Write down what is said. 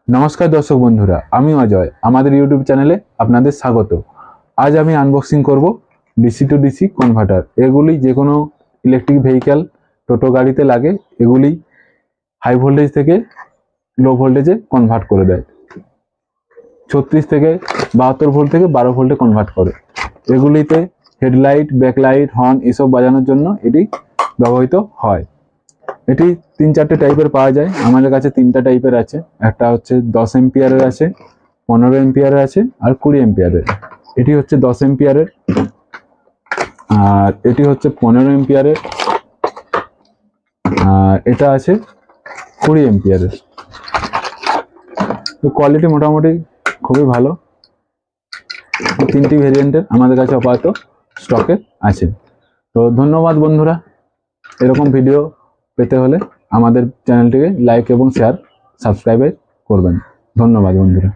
নমস্কার দর্শক বন্ধুরা, আমি অজয়। আমাদের ইউটিউব চ্যানেলে আপনাদের স্বাগত। আজ আমি আনবক্সিং করব ডিসি টু ডিসি কনভার্টার। এগুলি যে কোনো ইলেকট্রিক ভেহিক্যাল, টোটো গাড়িতে লাগে। এগুলি হাই ভোল্টেজ থেকে লো ভোল্টেজে কনভার্ট করে দেয়। 36 থেকে 72 ভোল্ট থেকে 12 ভোল্টে কনভার্ট করে। এগুলিতে হেডলাইট, ব্যাকলাইট, হর্ন এসব বাজানোর জন্য এটি ব্যবহৃত হয়। এটি 3-4টে টাইপের পাওয়া যায়। আমাদের কাছে 3টা টাইপের আছে। একটা হচ্ছে 10 এম্পিয়ারের আছে, 15 এম্পিয়ারের আছে আর 20 এম্পিয়ারের। এটি হচ্ছে 10 এম্পিয়ারের আর এটি হচ্ছে 15 এম্পিয়ারের আর এটা আছে 20 এম্পিয়ারের। তো কোয়ালিটি মোটামুটি খুবই ভালো। 3টি ভেরিয়েন্টের আমাদের কাছে আপাতত স্টকে আছে। তো ধন্যবাদ বন্ধুরা। এরকম ভিডিও পেতে হলে আমাদের চ্যানেলটিকে লাইক এবং শেয়ার, সাবস্ক্রাইব করবেন। ধন্যবাদ বন্ধুরা।